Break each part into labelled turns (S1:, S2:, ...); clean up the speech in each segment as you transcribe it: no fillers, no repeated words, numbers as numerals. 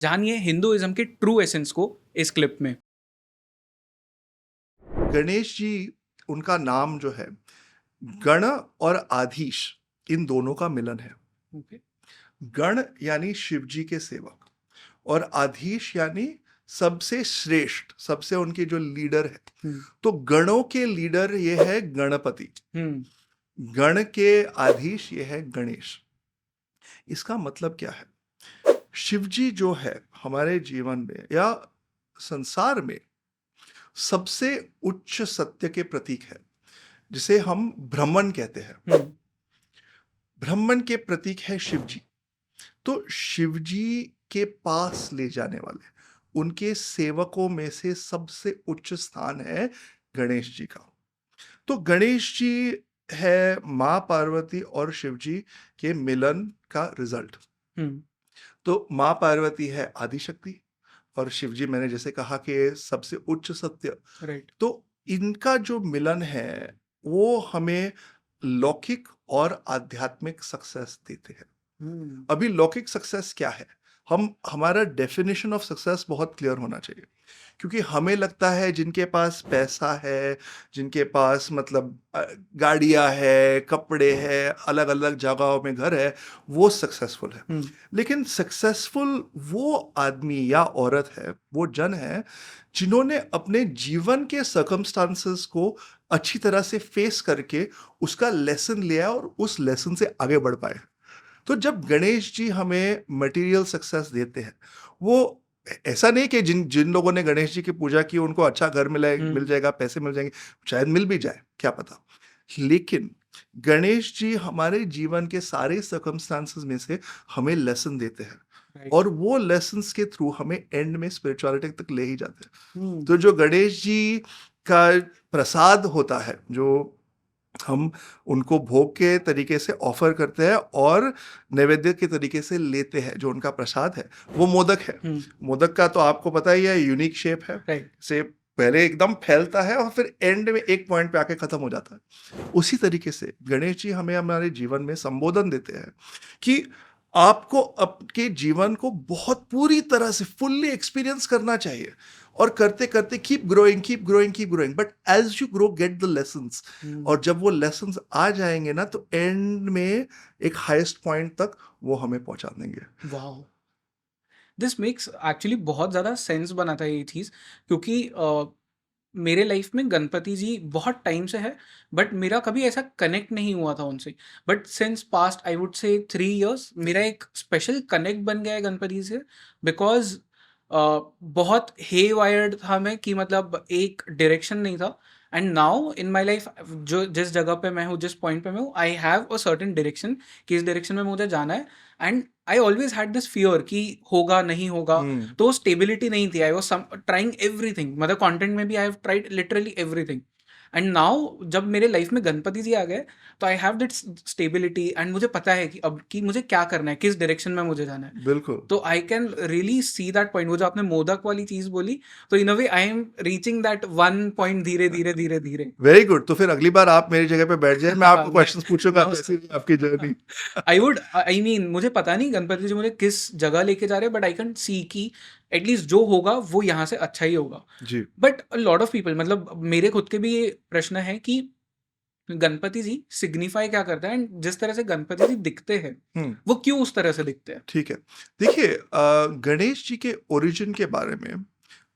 S1: जानिए हिंदुइज्म के true essence को इस क्लिप में।
S2: गणेश जी, उनका नाम जो है गण और आधीश, इन दोनों का मिलन है।
S1: ओके।
S2: गण यानी शिव जी के सेवक और आधीश यानी सबसे श्रेष्ठ, सबसे उनके जो लीडर है।
S1: हम्म।
S2: तो गणों के लीडर ये है गणपति,
S1: हम्म।
S2: गण के आधीश ये है गणेश। इसका मतलब क्या है? शिव जी जो है हमारे जीवन में या संसार में सबसे उच्च सत्य के प्रतीक है, जिसे हम ब्रह्मन कहते हैं।
S1: हम्म।
S2: ब्रह्मन के प्रतीक है शिव जी। तो शिव जी के पास ले जाने वाले उनके सेवकों में से सबसे उच्च स्थान है गणेश जी का। तो गणेश जी है माँ पार्वती और शिव जी के मिलन का रिजल्ट।
S1: हम्म।
S2: तो माँ पार्वती है आदिशक्ति और शिव जी, मैंने जैसे कहा कि सबसे उच्च सत्य।
S1: राइट।
S2: तो इनका जो मिलन है वो हमें लौकिक और आध्यात्मिक सक्सेस देते हैं।
S1: हम्म।
S2: अभी लौकिक सक्सेस क्या है? हम हमारा डेफिनेशन ऑफ सक्सेस बहुत क्लियर होना चाहिए, क्योंकि हमें लगता है जिनके पास पैसा है, जिनके पास मतलब गाड़ियां है, कपड़े हैं, अलग अलग जगहों में घर है, वो सक्सेसफुल है।
S1: हम्म।
S2: लेकिन सक्सेसफुल वो आदमी या औरत है, वो जन है जिन्होंने अपने जीवन के सर्कमस्टांसेस को अच्छी तरह से फेस करके उसका लेसन लिया और उस लेसन से आगे बढ़ पाए। तो जब गणेश जी हमें मटेरियल सक्सेस देते हैं, वो ऐसा नहीं कि जिन जिन लोगों ने गणेश जी की पूजा की उनको अच्छा घर मिल
S1: हम्म।
S2: जाएगा, पैसे मिल जाएंगे। शायद मिल भी जाए, क्या पता। लेकिन गणेश जी हमारे जीवन के सारे सर्कमस्टांसेस में से हमें लेसन देते हैं
S1: राइट।
S2: और वो लेसन्स के थ्रू हमें एंड में स्पिरिचुअलिटी तक ले ही जाते हैं।
S1: हम्म।
S2: तो जो गणेश जी का प्रसाद होता है, जो हम उनको भोग के तरीके से ऑफर करते हैं और नैवेद्य के तरीके से लेते हैं, जो उनका प्रसाद है वो मोदक है।
S1: हम्म।
S2: मोदक का तो आपको पता ही है, यूनिक शेप है।
S1: राइट।
S2: से पहले एकदम फैलता है और फिर एंड में एक पॉइंट पे आके खत्म हो जाता है। उसी तरीके से गणेश जी हमें हमारे जीवन में संबोधन देते हैं कि आपको आपके जीवन को बहुत पूरी तरह से फुल्ली एक्सपीरियंस करना चाहिए और करते करते keep growing, keep growing, keep growing, but as you grow get the lessons.
S1: Hmm.
S2: और जब वो लेसन्स आ जाएंगे ना, तो एंड में एक हाईएस्ट पॉइंट तक वो हमें पहुंचा देंगे।
S1: वाओ, दिस मेक्स एक्चुअली बहुत ज़्यादा सेंस बनाता है ये चीज़, क्योंकि मेरे लाइफ में गणपति जी बहुत टाइम से है, बट मेरा कभी ऐसा कनेक्ट नहीं हुआ था उनसे। But since past I would say 3 years मेरा एक स्पेशल कनेक्ट बन गया है गणपति से, बिकॉज बहुत हे वायर्ड था मैं, कि मतलब एक डायरेक्शन नहीं था। And now in my life, जो जिस जगह पे मैं हूँ, जिस पॉइंट पे मैं हूँ, I have a certain direction कि इस डायरेक्शन में मुझे जाना है। And I always had this fear कि होगा नहीं होगा।
S2: हम्म।
S1: तो स्टेबिलिटी नहीं थी। आई वॉज ट्राइंग एवरीथिंग, मतलब कंटेंट में भी I have tried literally everything. And now जब मेरे लाइफ में गणपति जी आ गए, तो I have that stability, and मुझे पता है कि अब कि मुझे क्या करना है, किस डायरेक्शन में मुझे जाना है।
S2: बिल्कुल।
S1: तो I can really see that point. वो जो आपने मोदक वाली चीज बोली, तो in a way I am reaching that one point, धीरे धीरे धीरे धीरे।
S2: Very good. तो फिर अगली बार आप मेरी जगह पे बैठ जाए, मैं आपको
S1: मैं
S2: क्वेश्चंस पूछूंगा,
S1: नो
S2: कैसी
S1: सर।
S2: रही आपकी journey.
S1: I would, I mean, मुझे पता नहीं गणपति जी मुझे किस जगह लेके जा रहे हैं, बट आई कैन सी कि एटलीस्ट जो होगा वो यहाँ से अच्छा ही होगा।
S2: जी।
S1: But a lot of people, मतलब मेरे खुद के भी ये प्रश्न है कि गणपति जी सिग्निफाई क्या करते हैं, एंड जिस तरह से गणपति जी दिखते हैं,
S2: हम्म।
S1: वो क्यों उस तरह से दिखते हैं।
S2: ठीक है। देखिए, गणेश जी के ओरिजिन के बारे में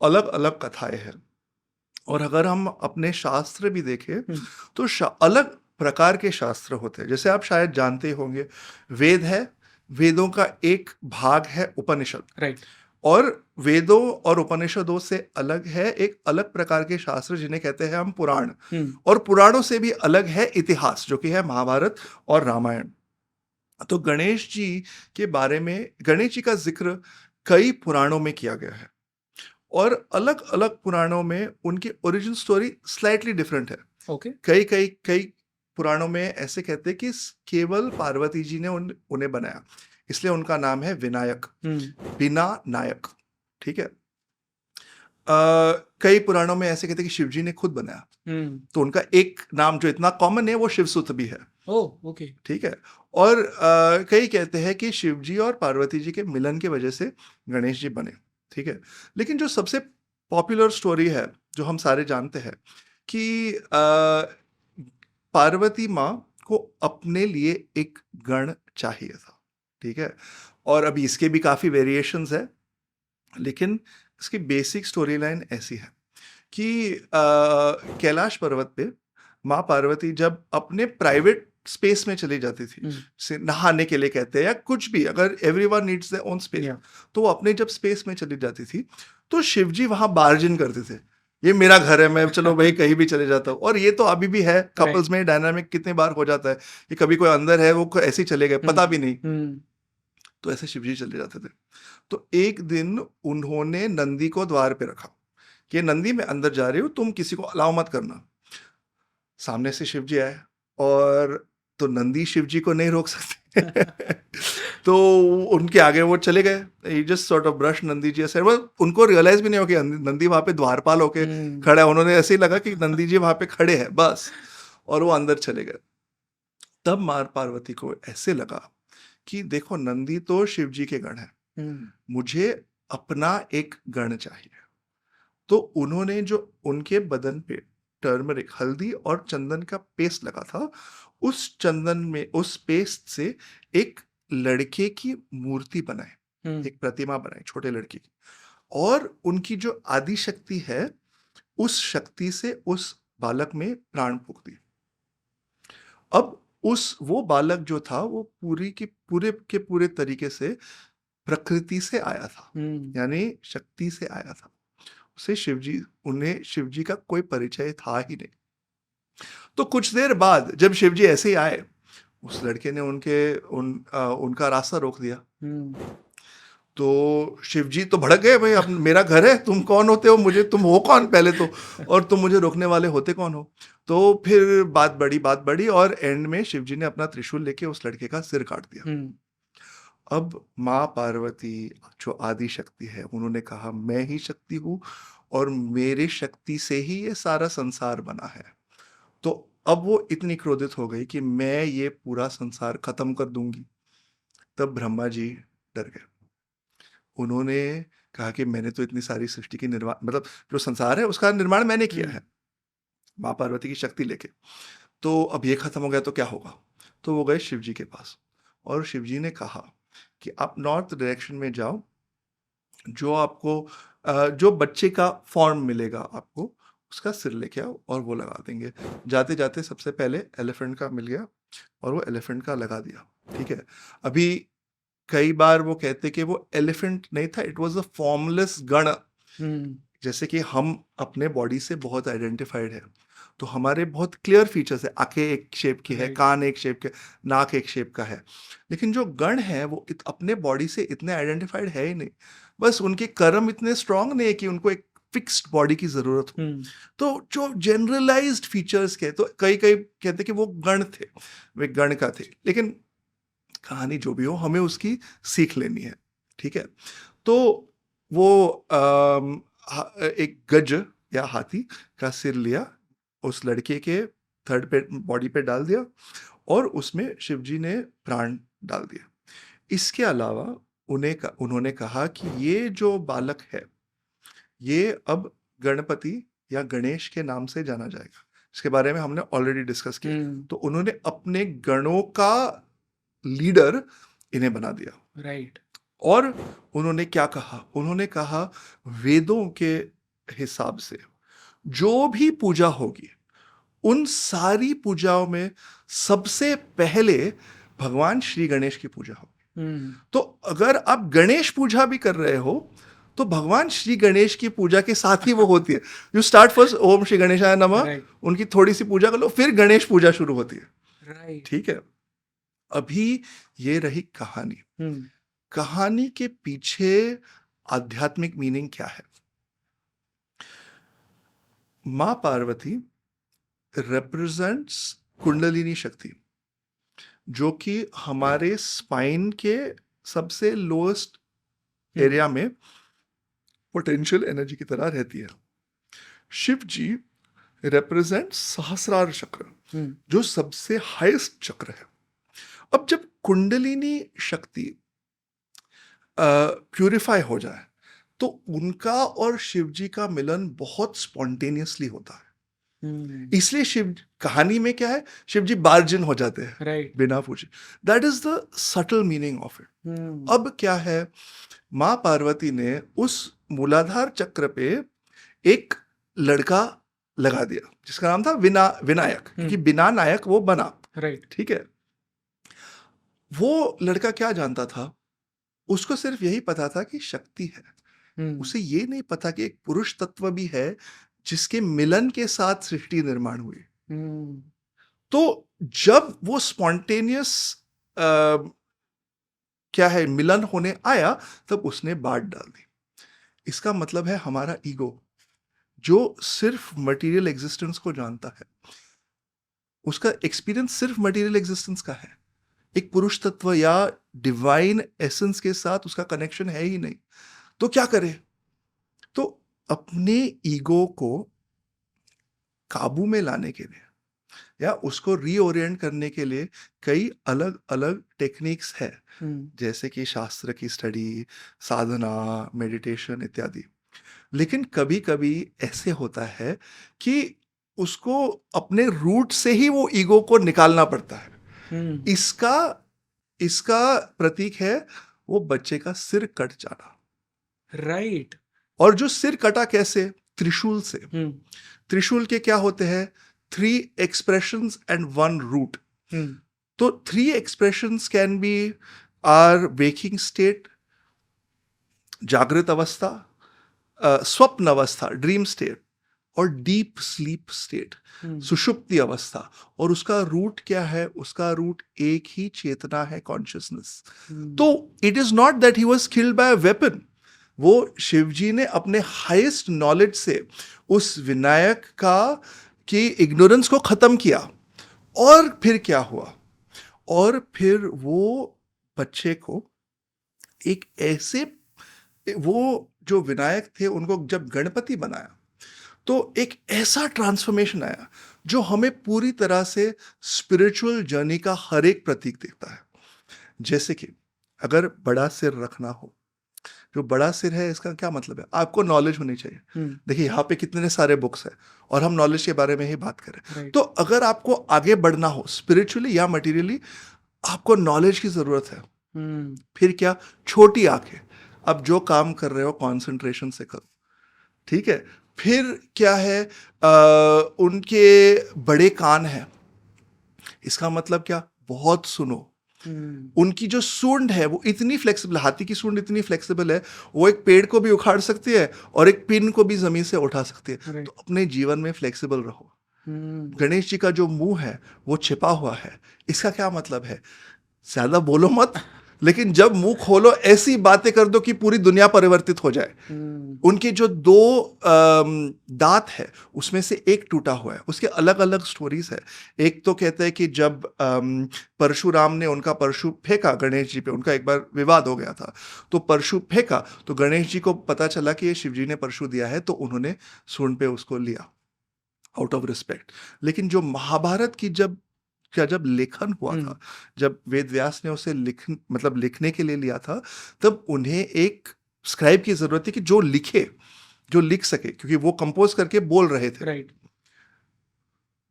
S2: अलग अलग कथाएं हैं। और अगर हम अपने शास्त्र भी देखें,
S1: हम्म।
S2: तो अलग प्रकार के शास्त्र होते हैं। जैसे आप शायद जानते होंगे, वेद है, वेदों का एक भाग है उपनिषद।
S1: राइट।
S2: और वेदों और उपनिषदों से अलग है एक अलग प्रकार के शास्त्र, जिन्हें कहते हैं हम पुराण।
S1: हम्म।
S2: और पुराणों से भी अलग है इतिहास, जो कि है महाभारत और रामायण। तो गणेश जी के बारे में, गणेश जी का जिक्र कई पुराणों में किया गया है और अलग अलग पुराणों में उनकी ओरिजिन स्टोरी स्लाइटली डिफरेंट है।
S1: ओके।
S2: कई कई कई पुराणों में ऐसे कहते हैं कि केवल पार्वती जी ने उन्हें बनाया, इसलिए उनका नाम है विनायक,
S1: हम्म।
S2: बिना नायक। ठीक है। कई पुराणों में ऐसे कहते हैं कि शिव जी ने खुद बनाया, तो उनका एक नाम जो इतना कॉमन है वो शिवसुत भी है।
S1: Oh okay.
S2: ठीक है। और कई कहते हैं कि शिव जी और पार्वती जी के मिलन की वजह से गणेश जी बने। ठीक है। लेकिन जो सबसे पॉपुलर स्टोरी है जो हम सारे जानते हैं कि पार्वती माँ को अपने लिए एक गण चाहिए था। ठीक है। और अभी इसके भी काफी वेरिएशंस है, लेकिन इसकी बेसिक स्टोरी लाइन ऐसी है कि कैलाश पर्वत पे माँ पार्वती जब अपने प्राइवेट स्पेस में चली जाती थी, से नहाने के लिए कहते हैं या कुछ भी, अगर everyone needs their own space, तो वो अपने जब स्पेस में चली जाती थी तो शिव जी वहां बार्जिन करते थे, ये मेरा घर है, मैं चलो भाई कहीं भी चले जाता हूँ। और ये तो अभी भी है, कपल्स में डायनामिक कितने बार हो जाता है कि कभी कोई अंदर है, वो ऐसे ही चले गए, पता भी नहीं। तो ऐसे शिव जी चले जाते थे। तो एक दिन उन्होंने नंदी को द्वार पे रखा कि नंदी मैं अंदर जा रही हूँ, तुम किसी को अलाउ मत करना। सामने से शिव जी आए और तो नंदी शिव जी को नहीं रोक सकते तो उनके आगे वो चले गए, ही just sort of brush Nandi ji ऐसे, वो उनको रियलाइज भी नहीं हो कि नंदी वहां पे द्वारपाल होके खड़ा है, उन्होंने ऐसे ही लगा कि नंदी जी वहां पे खड़े हैं बस, और वो अंदर चले गए। तब मार पार्वती को ऐसे लगा कि देखो नंदी तो शिव जी के गण है, मुझे अपना एक गण चाहिए। तो उन्होंने जो उनके बदन पे टर्मरिक हल्दी और चंदन का पेस्ट लगा था, उस चंदन में उस पेस्ट से एक लड़के की मूर्ति बनाए, एक प्रतिमा बनाई छोटे लड़के की, और उनकी जो आदि शक्ति है उस शक्ति से उस बालक में प्राण फूंक दी। अब उस वो बालक जो था वो पूरे तरीके से प्रकृति से आया था, यानी शक्ति से आया था। उसे उन्हें शिव जी का कोई परिचय था ही नहीं। तो कुछ देर बाद जब शिव जी ऐसे ही आए, उस लड़के ने उनका रास्ता रोक दिया। तो शिव जी तो भड़क गए, भाई अब मेरा घर है, तुम कौन होते हो, मुझे तुम हो कौन पहले तो, और तुम मुझे रोकने वाले होते कौन हो। तो फिर बात बढ़ी और एंड में शिव जी ने अपना त्रिशूल लेके उस लड़के का सिर काट दिया। अब माँ पार्वती जो आदि शक्ति है, उन्होंने कहा मैं ही शक्ति हूं और मेरे शक्ति से ही ये सारा संसार बना है। तो अब वो इतनी क्रोधित हो गई कि मैं ये पूरा संसार खत्म कर दूंगी। तब ब्रह्मा जी डर गए। उन्होंने कहा कि मैंने तो इतनी सारी सृष्टि की निर्माण, मतलब जो संसार है उसका निर्माण मैंने किया है माँ पार्वती की शक्ति लेके, तो अब ये खत्म हो गया तो क्या होगा। तो वो गए शिव जी के पास और शिव जी ने कहा कि आप नॉर्थ डायरेक्शन में जाओ, जो आपको जो बच्चे का फॉर्म मिलेगा आपको, उसका सिर लेके आओ और वो लगा देंगे। जाते जाते सबसे पहले एलिफेंट का मिल गया और वो एलिफेंट का लगा दिया। ठीक है। अभी कई बार वो कहते कि वो एलिफेंट नहीं था, इट वाज अ फॉर्मलेस गण। जैसे कि हम अपने बॉडी से बहुत आइडेंटिफाइड है, तो हमारे बहुत क्लियर फीचर्स है, आंखें एक शेप की है, कान एक शेप के, नाक एक शेप का है। लेकिन जो गण है वो अपने बॉडी से इतने आइडेंटिफाइड है ही नहीं, बस उनके कर्म इतने स्ट्रांग नहीं है कि उनको एक फिक्स्ड बॉडी की जरूरत हो। तो जो जनरलाइज्ड फीचर्स के, तो कई कई कहते कि वो गण थे, वे गण का थे। लेकिन कहानी जो भी हो, हमें उसकी सीख लेनी है। ठीक है। तो वो एक गज या हाथी का सिर लिया, उस लड़के के थर्ड पे बॉडी पे डाल दिया और उसमें शिवजी ने प्राण डाल दिया। इसके अलावा उन्होंने कहा कि ये जो बालक है ये अब गणपति या गणेश के नाम से जाना जाएगा। इसके बारे में हमने ऑलरेडी डिस्कस किया। तो उन्होंने अपने गणों का लीडर इन्हें बना दिया। राइट। और उन्होंने क्या कहा, उन्होंने कहा वेदों के हिसाब से जो भी पूजा होगी उन सारी पूजाओं में सबसे पहले भगवान श्री गणेश की पूजा होगी। तो अगर आप गणेश पूजा भी कर रहे हो तो भगवान श्री गणेश की पूजा के साथ ही वो होती है। यू स्टार्ट फर्स्ट ओम श्री गणेशाय नमः, उनकी थोड़ी सी पूजा कर लो, फिर गणेश पूजा शुरू होती है। ठीक है। अभी ये रही कहानी। कहानी के पीछे आध्यात्मिक मीनिंग क्या है। मां पार्वती रिप्रेजेंट्स कुंडलिनी शक्ति, जो कि हमारे स्पाइन के सबसे लोएस्ट एरिया में पोटेंशियल एनर्जी की तरह रहती है। शिव जी रिप्रेजेंट सहस्रार चक्र, जो सबसे हाईएस्ट चक्र है। अब जब कुंडलिनी शक्ति प्यूरिफाई हो जाए तो उनका और शिव जी का मिलन बहुत स्पॉन्टेनियसली होता है। इसलिए शिव कहानी में क्या है, शिव जी बार्जिन हो जाते हैं
S1: राइट।
S2: बिना पूछे। That is the subtle meaning of it. अब क्या है, माँ पार्वती ने उस मूलाधार चक्र पे एक लड़का लगा दिया जिसका नाम था विनायक, क्योंकि बिना नायक वो बना।
S1: राइट।
S2: ठीक है, वो लड़का क्या जानता था, उसको सिर्फ यही पता था कि शक्ति है। उसे ये नहीं पता कि एक पुरुष तत्व भी है जिसके मिलन के साथ सृष्टि निर्माण हुई। तो जब वो स्पॉन्टेनियस क्या है मिलन होने आया, तब उसने बात डाल दी। इसका मतलब है हमारा ईगो जो सिर्फ मटेरियल एग्जिस्टेंस को जानता है, उसका एक्सपीरियंस सिर्फ मटेरियल एग्जिस्टेंस का है। एक पुरुष तत्व या डिवाइन एसेंस के साथ उसका कनेक्शन है ही नहीं। तो क्या करे, तो अपने ईगो को काबू में लाने के लिए या उसको रीओरिएंट करने के लिए कई अलग अलग टेक्निक्स है, जैसे कि शास्त्र की स्टडी, साधना, मेडिटेशन इत्यादि। लेकिन कभी कभी ऐसे होता है कि उसको अपने रूट से ही वो ईगो को निकालना पड़ता है। इसका प्रतीक है वो बच्चे का सिर कट जाना।
S1: राइट।
S2: और जो सिर कटा कैसे, त्रिशूल से। त्रिशूल के क्या होते हैं, 3 expressions and 1 root। तो 3 expressions can be our waking state, जागृत अवस्था, स्वप्न अवस्था, ड्रीम स्टेट, और डीप स्लीप स्टेट, सुषुप्ति अवस्था। और उसका रूट क्या है, उसका रूट एक ही चेतना है, कॉन्शियसनेस। तो it is not that he was killed by a weapon. वो शिवजी ने अपने हाईएस्ट नॉलेज से उस विनायक की इग्नोरेंस को खत्म किया। और फिर क्या हुआ, और फिर वो बच्चे को एक ऐसे, वो जो विनायक थे उनको जब गणपति बनाया तो एक ऐसा ट्रांसफॉर्मेशन आया जो हमें पूरी तरह से स्पिरिचुअल जर्नी का हर एक प्रतीक दिखता है। जैसे कि अगर बड़ा सिर रखना हो, जो बड़ा सिर है इसका क्या मतलब है, आपको नॉलेज होनी चाहिए। देखिए यहाँ पे कितने सारे बुक्स हैं और हम नॉलेज के बारे में ही बात करें। तो अगर आपको आगे बढ़ना हो स्पिरिचुअली या मटेरियली, आपको नॉलेज की जरूरत है। फिर क्या, छोटी आंखें, अब जो काम कर रहे हो कॉन्सेंट्रेशन से करो। ठीक है, फिर क्या है, उनके बड़े कान हैं, इसका मतलब क्या, बहुत सुनो। उनकी जो सूंड है वो इतनी फ्लेक्सिबल, हाथी की सूंड इतनी फ्लेक्सिबल है, वो एक पेड़ को भी उखाड़ सकती है और एक पिन को भी जमीन से उठा सकती है। तो अपने जीवन में फ्लेक्सिबल रहो। गणेश जी का जो मुंह है वो छिपा हुआ है, इसका क्या मतलब है, ज्यादा बोलो मत, लेकिन जब मुंह खोलो ऐसी बातें कर दो कि पूरी दुनिया परिवर्तित हो जाए। उनके जो 2 दांत है उसमें से एक टूटा हुआ है, उसके अलग अलग स्टोरीज है। एक तो कहते हैं कि जब परशुराम ने उनका परशु फेंका गणेश जी पे, उनका एक बार विवाद हो गया था, तो परशु फेंका तो गणेश जी को पता चला कि ये शिव जी ने परशु दिया है, तो उन्होंने सूंड पे उसको लिया आउट ऑफ रिस्पेक्ट। लेकिन जो महाभारत की जब लेखन हुआ था, जब वेद व्यास ने उसे लिखने के लिए लिया था, तब उन्हें एक स्क्राइब की जरूरत थी कि जो लिख सके, क्योंकि वो कंपोज करके बोल रहे थे।
S1: राइट।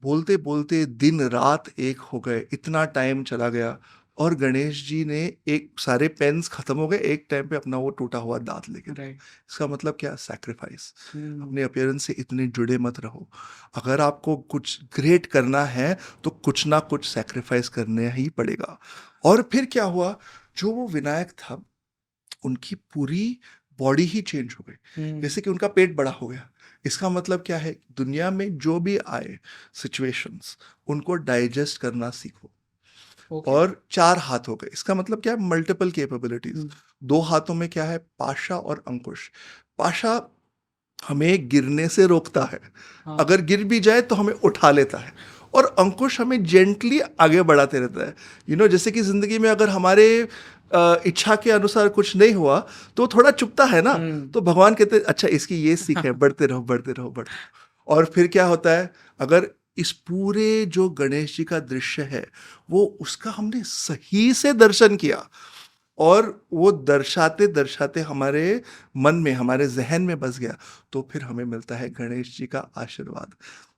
S2: बोलते बोलते दिन रात एक हो गए, इतना टाइम चला गया और गणेश जी ने सारे पेन्स खत्म हो गए, एक टाइम पे अपना वो टूटा हुआ दांत लेके। इसका मतलब क्या, सैक्रिफाइस। अपने अपीयरेंस से इतने जुड़े मत रहो। अगर आपको कुछ ग्रेट करना है तो कुछ ना कुछ सैक्रिफाइस करना ही पड़ेगा। और फिर क्या हुआ, जो वो विनायक था उनकी पूरी बॉडी ही चेंज हो गई, जैसे कि उनका पेट बड़ा हो गया। इसका मतलब क्या है, दुनिया में जो भी आए सिचुएशंस, उनको डाइजेस्ट करना सीखो। और 4 हाथ हो गए, इसका मतलब क्या है, मल्टीपल कैपेबिलिटीज। 2 हाथों में क्या है, पाशा और अंकुश। पाशा हमें गिरने से रोकता है, अगर गिर भी जाए तो हमें उठा लेता है, और अंकुश हमें जेंटली आगे बढ़ाते रहता है। जैसे कि जिंदगी में अगर हमारे इच्छा के अनुसार कुछ नहीं हुआ तो थोड़ा चुभता है ना।
S1: हुँ।
S2: तो भगवान कहते हैं अच्छा इसकी ये सीख है, बढ़ते रहो बढ़ते रहो बढ़ते रहो। और फिर क्या होता है, अगर इस पूरे जो गणेश जी का दृश्य है वो उसका हमने सही से दर्शन किया और वो दर्शाते दर्शाते हमारे मन में, हमारे जहन में बस गया, तो फिर हमें मिलता है गणेश जी का आशीर्वाद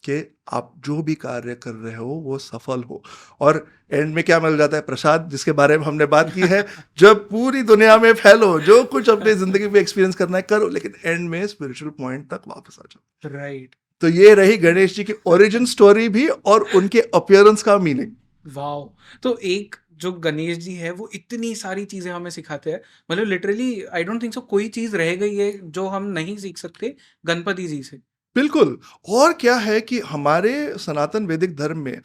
S2: कि आप जो भी कार्य कर रहे हो वो सफल हो। और एंड में क्या मिल जाता है, प्रसाद, जिसके बारे में हमने बात की है। जब पूरी दुनिया में फैलो, जो कुछ अपनी जिंदगी में एक्सपीरियंस करना है करो, लेकिन एंड में स्पिरिचुअल पॉइंट तक वापस आ जाओ।
S1: राइट।
S2: तो ये रही गणेश जी की ओरिजिन स्टोरी भी और उनके अपीयरेंस का मीनिंग।
S1: वाओ! तो एक जो गणेश जी है वो इतनी सारी चीज़ें हमें सिखाते हैं, मतलब literally I don't think so कोई चीज़ रह गई है जो हम नहीं सीख सकते गणपति जी से।
S2: बिल्कुल। और क्या है कि हमारे सनातन वैदिक धर्म में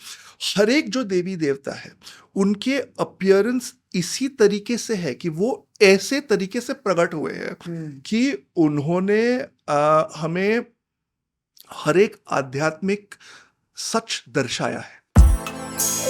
S2: हर एक जो देवी देवता है, उनके अपीयरेंस इसी तरीके से है कि वो ऐसे तरीके से प्रकट हुए हैं
S1: हुँ।
S2: कि उन्होंने हमें हर एक आध्यात्मिक सच दर्शाया है।